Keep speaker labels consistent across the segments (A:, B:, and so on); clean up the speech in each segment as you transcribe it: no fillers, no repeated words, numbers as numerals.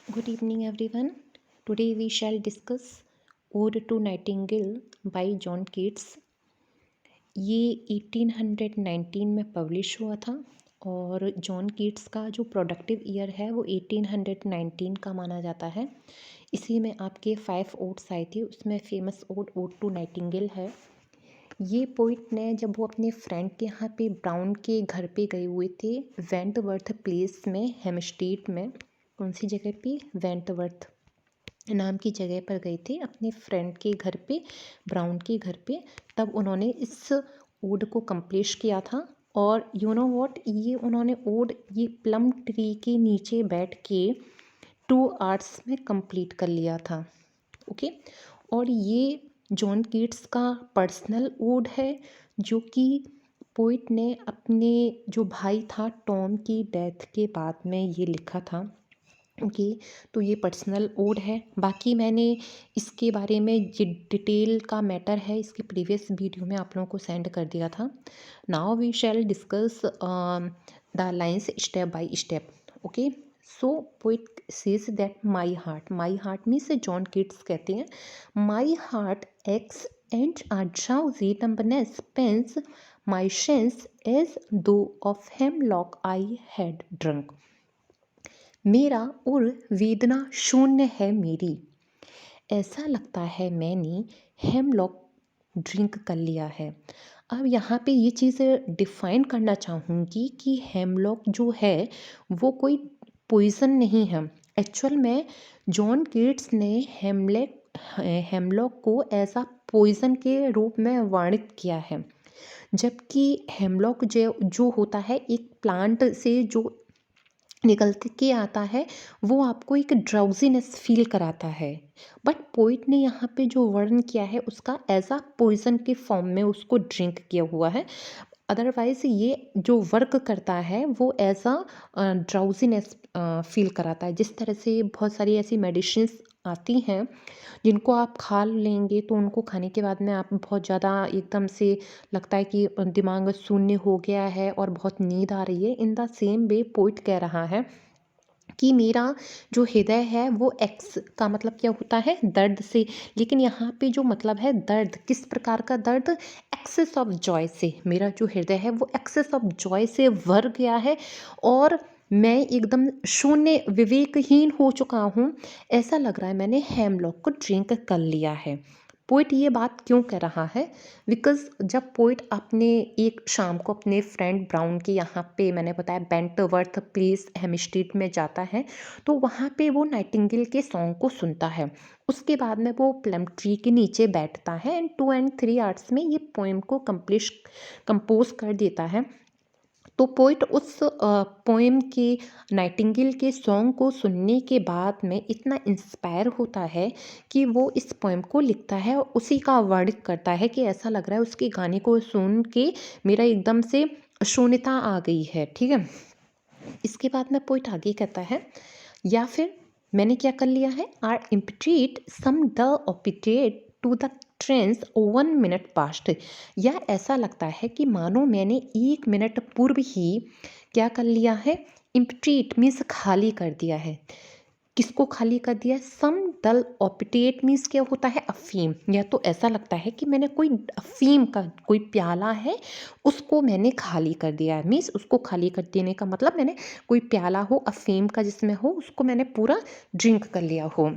A: Good evening, everyone. Today we shall discuss Ode to Nightingale by John Keats. ये 1819 में publish हुआ था और जॉन कीट्स का जो प्रोडक्टिव ईयर है वो 1819 का माना जाता है। इसी में आपके 5 ओड्स आई थी, उसमें फेमस ओड टू नाइटिंगेल है। ये पोइट ने जब वो अपने फ्रेंड के यहाँ पे ब्राउन के घर पे गए हुए थे वेंटवर्थ प्लेस में हेमस्टेड में, कौन सी जगह पे, वेंटवर्थ नाम की जगह पर गए थे अपने फ्रेंड के घर पे, ब्राउन के घर पे। तब उन्होंने इस ओड को कंप्लीट किया था और यू नो व्हाट, ये उन्होंने ओड ये प्लम ट्री के नीचे बैठ के 2 आवर्स में कंप्लीट कर लिया था। ओके, और ये जॉन कीट्स का पर्सनल ओड है जो कि पोइट ने अपने जो भाई था टॉम की डेथ के बाद में ये लिखा था। ओके, तो ये पर्सनल ओड है। बाकी मैंने इसके बारे में जो डिटेल का मैटर है इसकी प्रीवियस वीडियो में आप लोगों को सेंड कर दिया था। Now we shall discuss the lines step by step. Okay, so poet says that my heart means John Keats कहते हैं my heart aches and a drowsy numbness pains my sense as though of hemlock I had drunk. मेरा और वेदना शून्य है मेरी, ऐसा लगता है मैंने हेमलॉक ड्रिंक कर लिया है। अब यहाँ पे ये चीज़ डिफाइन करना चाहूँगी कि हेमलॉक जो है वो कोई पॉइज़न नहीं है। एक्चुअल में जॉन कीट्स ने हेमलॉक को ऐसा पॉइज़न के रूप में वर्णित किया है, जबकि हेमलॉक जो होता है एक प्लांट से जो निकल के आता है वो आपको एक ड्राउजीनेस फील कराता है। बट पोइट ने यहाँ पे जो वर्णन किया है उसका एज अ पॉइजन के फॉर्म में उसको ड्रिंक किया हुआ है। अदरवाइज ये जो वर्क करता है वो एज अ ड्राउजीनेस फील कराता है। जिस तरह से बहुत सारी ऐसी मेडिसिन्स आती हैं जिनको आप खा लेंगे तो उनको खाने के बाद में आप बहुत ज़्यादा एकदम से लगता है कि दिमाग शून्य हो गया है और बहुत नींद आ रही है। In the same way poet कह रहा है कि मेरा जो हृदय है वो एक्स का मतलब क्या होता है, दर्द से। लेकिन यहाँ पे जो मतलब है दर्द, किस प्रकार का दर्द, एक्सेस ऑफ जॉय से। मेरा जो हृदय है वो एक्सेस ऑफ जॉय से भर गया है और मैं एकदम शून्य विवेकहीन हो चुका हूँ। ऐसा लग रहा है मैंने हेमलॉक को ड्रिंक कर लिया है। पोइट ये बात क्यों कह रहा है? बिकॉज जब पोइट अपने एक शाम को अपने फ्रेंड ब्राउन के यहाँ पे, मैंने बताया बेंटवर्थ प्लेस हेमिस्ट्रीट में जाता है, तो वहाँ पे वो नाइटिंगेल के सॉन्ग को सुनता है। उसके बाद में वो प्लम ट्री के नीचे बैठता है एंड 2 and 3 आवर्स में ये पोएम को कंपोज कर देता है। तो पोइट उस पोएम के नाइटिंगेल के सॉन्ग को सुनने के बाद में इतना इंस्पायर होता है कि वो इस पोएम को लिखता है और उसी का वर्णित करता है कि ऐसा लग रहा है उसके गाने को सुन के मेरा एकदम से शून्यता आ गई है। ठीक है, इसके बाद में पोइट आगे कहता है, या फिर मैंने क्या कर लिया है, or emptied some dull opiate to the drains 1 minute past. या ऐसा लगता है कि मानो मैंने 1 मिनट पूर्व ही क्या कर लिया है, इम्पिटेट मीन्स खाली कर दिया है। किसको खाली कर दिया? सम डल ऑपिटेट मीन्स क्या होता है, अफीम। या तो ऐसा लगता है कि मैंने कोई अफीम का कोई प्याला है उसको मैंने खाली कर दिया है। मीन्स उसको खाली कर देने का मतलब मैंने कोई प्याला हो अफीम का जिसमें हो उसको मैंने पूरा ड्रिंक कर लिया हो।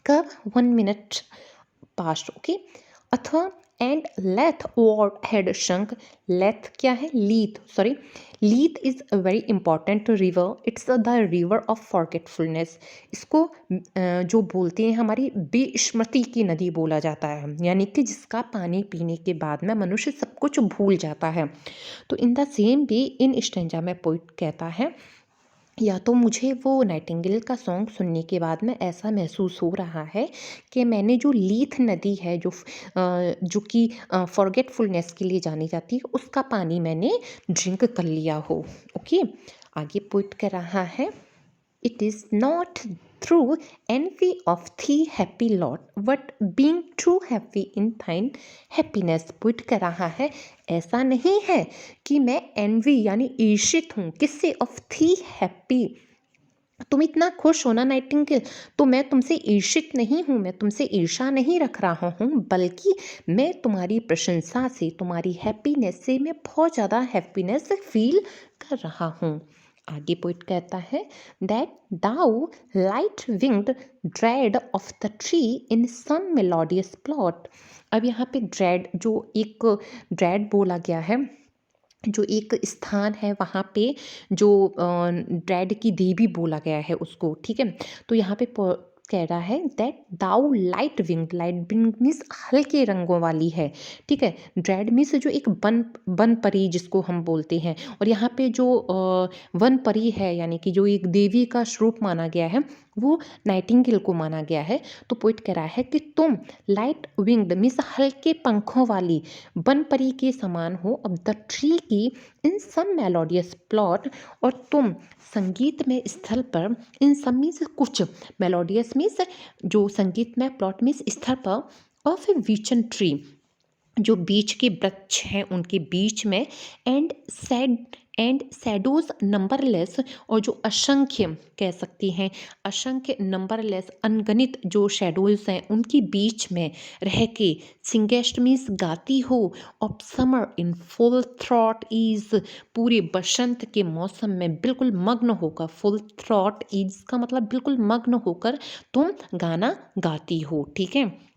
A: कब? 1 मिनट पास्ट। ओके, अथवा एंड लेथ और हेड शंक। लेथ क्या है? Lethe, sorry, Lethe is a very important river, it's the river of forgetfulness. इसको जो बोलते हैं हमारी बेस्मृति की नदी बोला जाता है, यानी कि जिसका पानी पीने के बाद में मनुष्य सब कुछ भूल जाता है। तो in the same way in stanza में पोइट कहता है, या तो मुझे वो नाइटिंगेल का सॉन्ग सुनने के बाद में ऐसा महसूस हो रहा है कि मैंने जो लीथ नदी है जो कि फॉरगेटफुलनेस के लिए जानी जाती है उसका पानी मैंने ड्रिंक कर लिया हो। ओके, आगे पोइट कर रहा है, it is not through envy of the happy lot but being true happy in thine happiness। Put कर रहा है, ऐसा नहीं है कि मैं एनवी यानी ईर्षित हूँ, किससे? ऑफ थी हैप्पी तुम इतना खुश हो ना नाइटिंगेल, तो मैं तुमसे ईर्षित नहीं हूँ, मैं तुमसे ईर्षा नहीं रख रहा हूँ, बल्कि मैं तुम्हारी प्रशंसा से, तुम्हारी हैप्पीनेस से मैं बहुत ज़्यादा हैप्पीनेस फील कर रहा हूँ। आगे पोइट कहता है that thou light winged dryad of the tree in some melodious plot. अब यहाँ पे ड्रेड, जो एक ड्रेड बोला गया है, जो एक स्थान है वहाँ पे, जो ड्रेड की देवी बोला गया है उसको, ठीक है। तो यहाँ पे कह रहा है that thou light wing means हल्के रंगों वाली है, ठीक है। ड्रेड मीन्स जो एक वन वन परी जिसको हम बोलते हैं, और यहाँ पे जो वन परी है यानी कि जो एक देवी का स्वरूप माना गया है, वो नाइटिंगेल को माना गया है। तो पोइट कह रहा है कि तुम लाइट विंग्ड मीन्स हल्के पंखों वाली वन परी के समान हो अब द ट्री की इन सम मेलोडियस प्लॉट, और तुम संगीत में स्थल पर, इन सब मीन्स कुछ, मेलोडियस मीन्स जो संगीत में, प्लॉट मीन्स स्थल पर, ऑफ ए वीचन ट्री जो बीच के वृक्ष हैं उनके बीच में, एंड सैडोज नंबरलेस, और जो असंख्य कह सकती हैं, असंख्य नंबरलेस अनगणित जो शेडोज हैं उनके बीच में रह के, सिंगेस्ट मीन्स गाती हो, of summer in full throat is, पूरे बसंत के मौसम में बिल्कुल मग्न होकर, फुल थ्रॉट इज का मतलब बिल्कुल मग्न होकर तुम गाना गाती हो, ठीक है।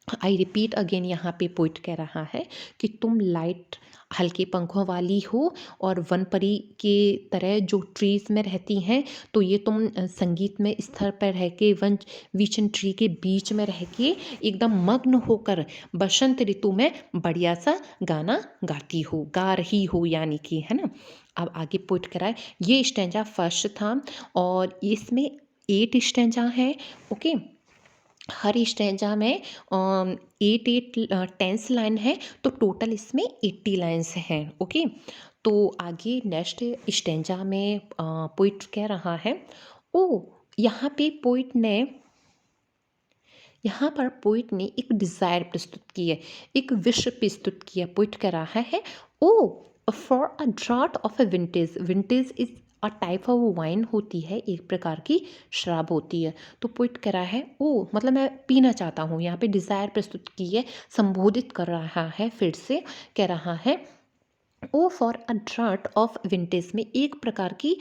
A: आई रिपीट अगेन, यहाँ पे पोइट कह रहा है कि तुम लाइट हल्के पंखों वाली हो और वनपरी के तरह जो ट्रीज में रहती हैं, तो ये तुम संगीत में स्तर पर रह के, वन विचन ट्री के बीच में रह के एकदम मग्न होकर बसंत ऋतु में बढ़िया सा गाना गाती हो, गा रही हो यानी कि, है ना। अब आगे पोइट करा है, ये स्टैंजा फर्स्ट था और इसमें 8 स्टैंजा है, ओके। हर स्टैंजा में 10 लाइन है, तो टोटल इसमें 80 लाइन्स हैं, ओके। तो आगे नेक्स्ट स्टैंजा में पोइट कह रहा है, ओ यहाँ पे यहाँ पर पोइट ने एक डिज़ायर प्रस्तुत की है, एक विश प्रस्तुत किया। पोइट कह रहा है, O for a draught of a vintage, vintage is a type of wine होती है, एक प्रकार की शराब होती है। तो पोइट कह रहा है, ओ मतलब मैं पीना चाहता हूँ, यहाँ पे डिज़ायर प्रस्तुत की है, संबोधित कर रहा है, फिर से कह रहा है, O for a draught of vintage में एक प्रकार की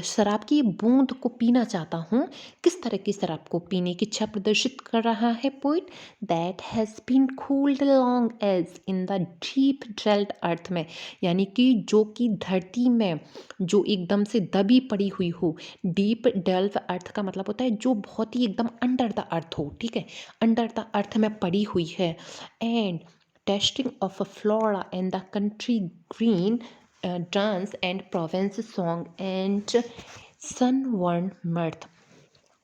A: शराब की बूंद को पीना चाहता हूँ। किस तरह की शराब को पीने की इच्छा प्रदर्शित कर रहा है poet, that has been cooled long age in the deep delved earth में, यानी कि जो कि धरती में जो एकदम से दबी पड़ी हुई हो। डीप डेल्व अर्थ का मतलब होता है जो बहुत ही एकदम अंडर द अर्थ हो, ठीक है, अंडर द अर्थ में पड़ी हुई है। And testing of a flora and the country green dance and Provence song and sunwarm mirth।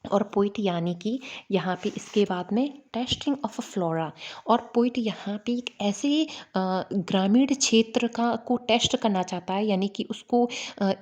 A: और पोइट यानी कि यहाँ पे इसके बाद में टेस्टिंग ऑफ फ्लोरा, और पोइट यहाँ पे एक ऐसे ग्रामीण क्षेत्र का को टेस्ट करना चाहता है, यानी कि उसको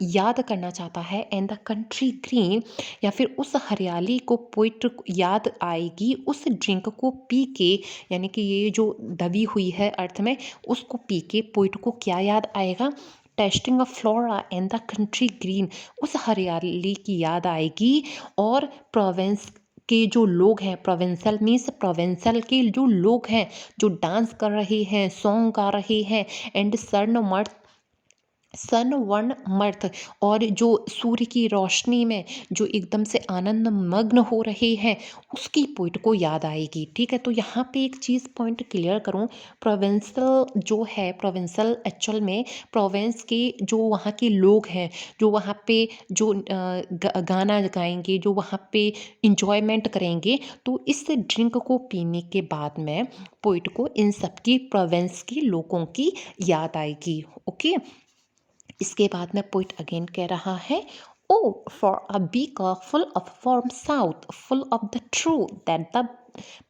A: याद करना चाहता है। एंड द कंट्री ग्रीन, या फिर उस हरियाली को पोइट याद आएगी उस ड्रिंक को पी के, यानी कि ये जो दबी हुई है अर्थ में, उसको पी के पोइट को क्या याद आएगा, testing of flora and the country green, उस हरियाली की याद आएगी। और प्रोवेंस के जो लोग हैं, प्रोवेंसल मीन्स प्रोवेंसल के जो लोग हैं जो डांस कर रहे हैं, सॉन्ग गा रहे हैं, एंड सन वन मर्थ, और जो सूर्य की रोशनी में जो एकदम से आनंद मग्न हो रहे हैं, उसकी पोइट को याद आएगी, ठीक है। तो यहाँ पे एक चीज़ पॉइंट क्लियर करूँ, प्रोवेंसल जो है, प्रोवेंसल एक्चुअल में प्रोवेंस के जो वहाँ के लोग हैं, जो वहाँ पे जो गाना गाएंगे, जो वहाँ पे इंजॉयमेंट करेंगे, तो इस ड्रिंक को पीने के बाद में पोइट को इन सब की प्रोवेंस के लोगों की याद आएगी, ओके। इसके बाद में पोइट अगेन कह रहा है, O for a beaker full of warm south, full of the true that the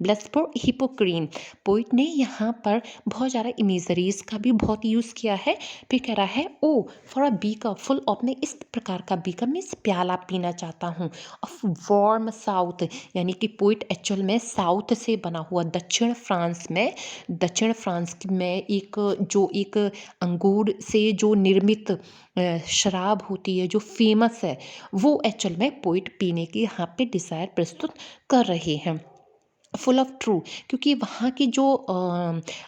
A: blush for Hippocrene. Poet ने यहाँ पर बहुत ज़्यादा इमेजरीज का भी बहुत यूज़ किया है। फिर कह रहा है O for a beaker full of, मैं इस प्रकार का बी कप मीन्स प्याला पीना चाहता हूँ, ऑफ वार्म साउथ, यानी कि पोइट एक्चुअल में साउथ से बना हुआ दक्षिण फ्रांस में एक अंगूर से जो निर्मित शराब होती है जो फेमस है, वो एक्चुअल में पोइट पीने की यहाँ पे डिज़ायर प्रस्तुत कर रहे हैं। फुल ऑफ ट्रू, क्योंकि वहाँ की जो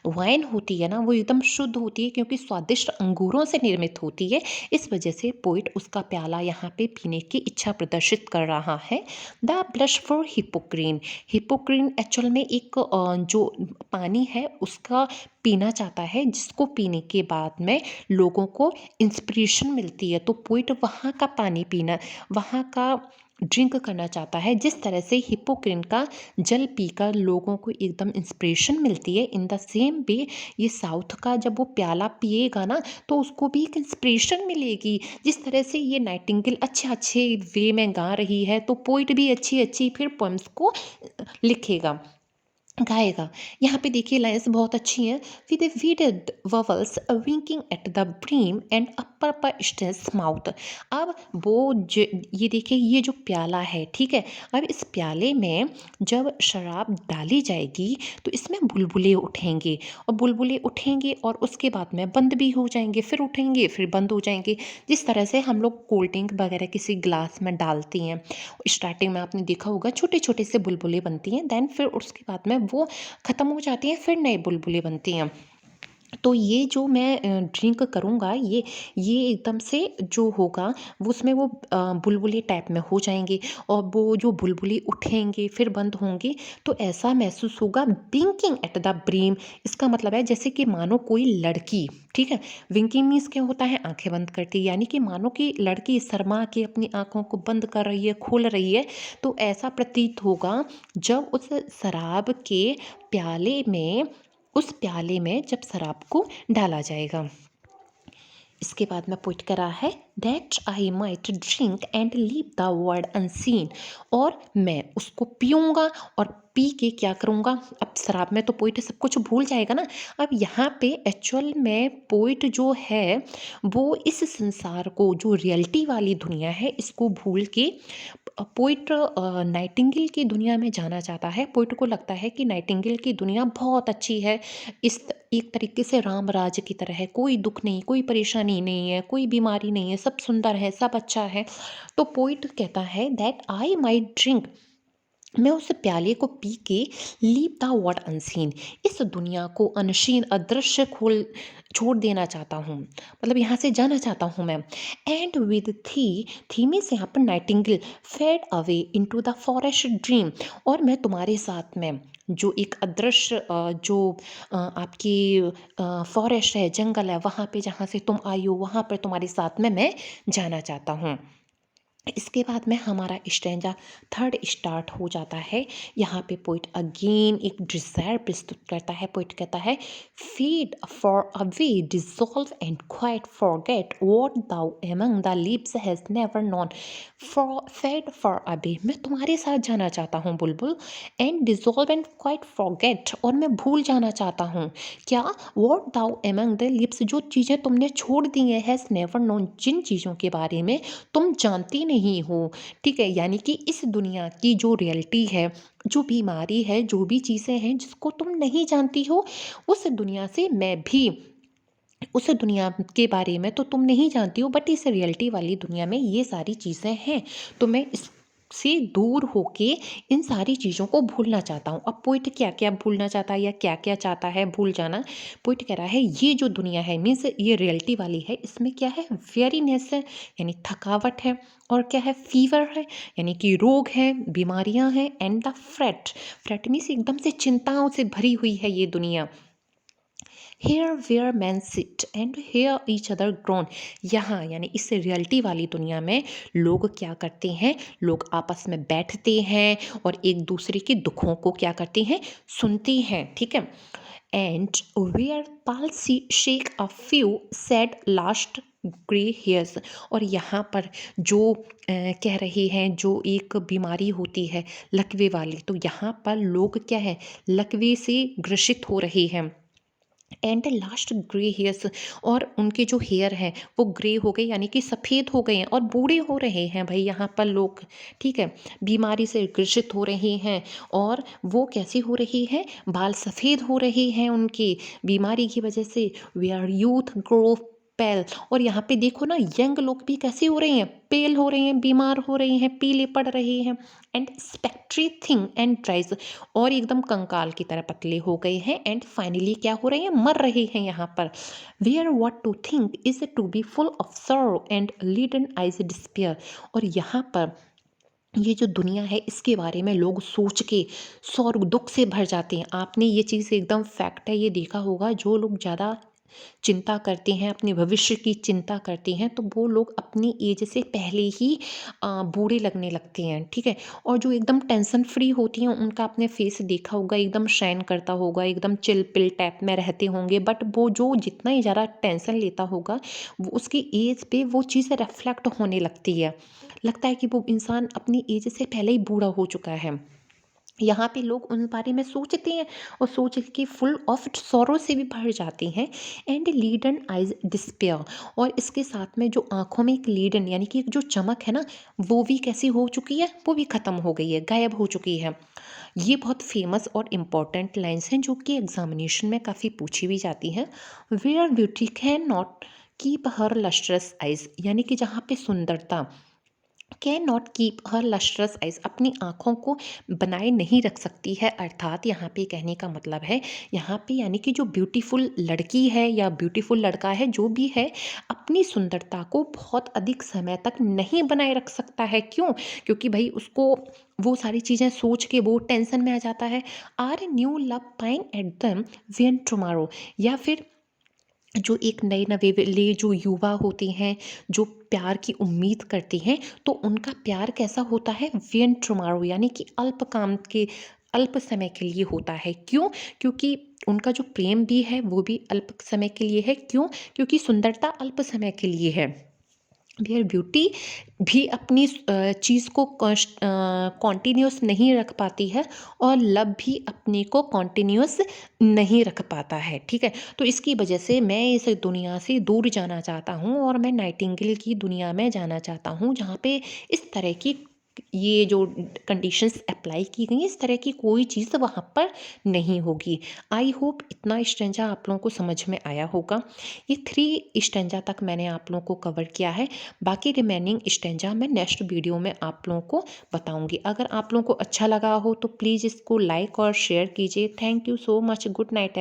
A: वाइन होती है ना वो एकदम शुद्ध होती है, क्योंकि स्वादिष्ट अंगूरों से निर्मित होती है। इस वजह से पोइट उसका प्याला यहाँ पे पीने की इच्छा प्रदर्शित कर रहा है। द ब्लश फॉर हिपोक्रीन, हिपोक्रीन एक्चुअल में एक जो पानी है उसका पीना चाहता है, जिसको पीने के बाद में लोगों को इंस्पिरेशन मिलती है। तो पोइट वहाँ का पानी पीना, वहाँ का ड्रिंक करना चाहता है, जिस तरह से हिपोक्रीन का जल पीकर लोगों को एकदम इंस्पिरेशन मिलती है। इन द सेम वे ये साउथ का जब वो प्याला पिएगा ना तो उसको भी एक इंस्पिरेशन मिलेगी। जिस तरह से ये नाइटिंगेल अच्छे अच्छे वे में गा रही है, तो पोइट भी अच्छी अच्छी फिर पोएम्स को लिखेगा, गाएगा। यहाँ पे देखिए लाइन्स बहुत अच्छी हैं। With beaded bubbles winking at the brim and purple stained mouth. अब ये देखिए ये जो प्याला है, ठीक है, अब इस प्याले में जब शराब डाली जाएगी तो इसमें बुलबुले उठेंगे, और बुलबुले उठेंगे और उसके बाद में बंद भी हो जाएंगे, फिर उठेंगे फिर बंद हो जाएंगे। जिस तरह से हम लोग कोल्ड ड्रिंक वगैरह किसी ग्लास में डालती हैं, स्टार्टिंग में आपने देखा होगा छोटे छोटे से बुलबुले बनती हैं, देन फिर उसके बाद में वो ख़त्म हो जाती हैं, फिर नए बुलबुले बनती हैं। तो ये जो मैं ड्रिंक करूँगा, ये एकदम से जो होगा वो उसमें वो बुलबुले टाइप में हो जाएंगे, और वो जो बुलबुले उठेंगे फिर बंद होंगे, तो ऐसा महसूस होगा विंकिंग एट द ब्रीम। इसका मतलब है जैसे कि मानो कोई लड़की, ठीक है, विंकिंग मीन्स क्या होता है, आंखें बंद करती, यानी कि मानो कि लड़की शर्मा के अपनी आंखों को बंद कर रही है, खोल रही है। तो ऐसा प्रतीत होगा जब उस प्याले में जब शराब को डाला जाएगा। इसके बाद में पुट करा है that I might drink and leave the world unseen, और मैं उसको पीऊँगा और पी के क्या करूँगा। अब शराब में तो पोइट सब कुछ भूल जाएगा ना। अब यहाँ पे एक्चुअल में पोइट जो है वो इस संसार को, जो रियलिटी वाली दुनिया है, इसको भूल के पोइट नाइटिंगेल की दुनिया में जाना चाहता है। पोइट को लगता है कि नाइटिंगेल की दुनिया बहुत अच्छी है, इस एक तरीके से राम राज्य की तरह है, कोई दुख नहीं, कोई परेशानी नहीं है, कोई बीमारी नहीं है, सब सुंदर है, सब अच्छा है। तो पोइट कहता है दैट आई माइट ड्रिंक, मैं उस प्याले को पी के लीव द वर्ल्ड अनसीन, इस दुनिया को अनशीन अदृश्य खोल छोड़ देना चाहता हूँ, मतलब यहाँ से जाना चाहता हूँ मैं। एंड विद थी में से यहाँ पर nightingale fade away into the forest dream, और मैं तुम्हारे साथ में जो एक अदृश्य आपकी फॉरेस्ट है, जंगल है, वहाँ पे जहाँ से तुम आई हो, वहाँ पर तुम्हारे साथ में मैं जाना चाहता हूँ। इसके बाद में हमारा स्टैंजा थर्ड स्टार्ट हो जाता है। यहाँ पे पोइट अगेन एक डिज़ायर प्रस्तुत करता है। पोइट कहता है fade far away dissolve and quite forget what thou among the lips has never known. Fade far away, मैं तुम्हारे साथ जाना चाहता हूँ बुलबुल, and dissolve and quite forget, और मैं भूल जाना चाहता हूँ क्या, what thou among the lips, जो चीज़ें तुमने छोड़ दी हैं, हैज़ नेवर नोन, जिन चीज़ों के बारे में तुम जानती नहीं हो। ठीक है, यानी कि इस दुनिया की जो रियलिटी है, जो बीमारी है, जो भी चीज़ें हैं जिसको तुम नहीं जानती हो, उस दुनिया से मैं भी, उस दुनिया के बारे में तो तुम नहीं जानती हो, बट इस रियलिटी वाली दुनिया में ये सारी चीज़ें हैं, तो मैं इस से दूर होके इन सारी चीज़ों को भूलना चाहता हूँ। अब पोइट क्या क्या भूलना चाहता है या क्या क्या चाहता है भूल जाना। पोइट कह रहा है ये जो दुनिया है, मीन्स ये रियलिटी वाली है, इसमें क्या है, वेरीनेस है यानी थकावट है, और क्या है, फीवर है यानी कि रोग है, बीमारियां हैं, एंड द फ्रेट मीन्स एकदम से चिंताओं से भरी हुई है ये दुनिया। Here where man sit and hear each other groan, यहाँ यानी इस रियलिटी वाली दुनिया में लोग क्या करते हैं, लोग आपस में बैठते हैं और एक दूसरे के दुखों को क्या करते हैं, सुनते हैं। ठीक है, and where palsy shake a few sad last grey hairs. और यहाँ पर जो कह रहे हैं जो एक बीमारी होती है लकवे वाली, तो यहाँ पर लोग क्या है लकवे से ग्रसित हो रहे हैं। एंड लास्ट ग्रे हेयर्स, और उनके जो हेयर हैं वो ग्रे हो गए यानी कि सफ़ेद हो गए हैं और बूढ़े हो रहे हैं भाई यहाँ पर लोग, ठीक है, बीमारी से ग्रसित हो रहे हैं। और वो कैसी हो रही है, बाल सफ़ेद हो रहे हैं उनकी बीमारी की वजह से। वेयर यूथ ग्रो पेल, और यहाँ पे देखो ना यंग लोग भी कैसे हो रहे हैं, पेल हो रहे हैं, बीमार हो रहे हैं, पीले पड़ रहे हैं। एंड स्पेक्ट्री थिंग एंड ड्राइज, और एकदम कंकाल की तरह पतले हो गए हैं। एंड फाइनली क्या हो रहे हैं, मर रहे हैं यहाँ पर। Where what to think is to be full of sorrow and leaden eyes despair, और यहाँ पर ये जो दुनिया है इसके बारे में लोग सोच के सौर दुख से भर जाते हैं। आपने ये चीज़ एकदम फैक्ट है, ये देखा होगा, जो लोग ज़्यादा चिंता करते हैं, अपने भविष्य की चिंता करते हैं, तो वो लोग अपनी एज से पहले ही बूढ़े लगने लगते हैं, ठीक है। और जो एकदम टेंशन फ्री होती हैं उनका आपने फेस देखा होगा, एकदम शाइन करता होगा, एकदम चिल पिल टाइप में रहते होंगे। बट वो जो जितना ही ज़्यादा टेंशन लेता होगा वो उसकी एज पे वो चीज़ रिफ्लेक्ट होने लगती है, लगता है कि वो इंसान अपनी एज से पहले ही बूढ़ा हो चुका है। यहाँ पे लोग उन बारे में सोचते हैं और सोच के फुल ऑफ सॉरो से भी भर जाते हैं। एंड लीडन आइज डिस्पेयर, और इसके साथ में जो आंखों में एक लीडन यानी कि एक जो चमक है ना, वो भी कैसी हो चुकी है, वो भी ख़त्म हो गई है, गायब हो चुकी है। ये बहुत फेमस और इम्पॉर्टेंट लाइन्स हैं जो कि एग्जामिनेशन में काफ़ी पूछी भी जाती हैं। Where beauty can not keep her lustrous eyes, यानी कि जहाँ पे सुंदरता can not keep her lustrous eyes, अपनी आँखों को बनाए नहीं रख सकती है। अर्थात यहाँ पे कहने का मतलब है, यहाँ पे यानी कि जो ब्यूटीफुल लड़की है या ब्यूटीफुल लड़का है, जो भी है, अपनी सुंदरता को बहुत अधिक समय तक नहीं बनाए रख सकता है। क्यों? क्योंकि भाई उसको वो सारी चीज़ें सोच के वो टेंशन में आ जाता है। Or new love pine at them when tomorrow, या फिर जो एक नए नवेले जो युवा होते हैं, जो प्यार की उम्मीद करते हैं, तो उनका प्यार कैसा होता है, वेन टुमारो, यानी कि अल्प समय के लिए होता है। क्यों? क्योंकि उनका जो प्रेम भी है वो भी अल्प समय के लिए है। क्यों? क्योंकि सुंदरता अल्प समय के लिए है। वेयर ब्यूटी भी अपनी चीज़ को कॉन्टिन्यूस नहीं रख पाती है, और लव भी अपने को कॉन्टिन्यूस नहीं रख पाता है, ठीक है। तो इसकी वजह से मैं इस दुनिया से दूर जाना चाहता हूँ और मैं नाइटिंगेल की दुनिया में जाना चाहता हूँ, जहाँ पे इस तरह की ये जो कंडीशंस अप्लाई की गई, इस तरह की कोई चीज़ वहाँ पर नहीं होगी। आई होप इतना स्टेंजा आप लोगों को समझ में आया होगा। ये 3 स्टेंजा तक मैंने आप लोगों को कवर किया है। बाकी रिमेनिंग स्टेंजा मैं नेक्स्ट वीडियो में आप लोगों को बताऊंगी। अगर आप लोगों को अच्छा लगा हो तो प्लीज़ इसको लाइक और शेयर कीजिए। Thank you so much. Good night.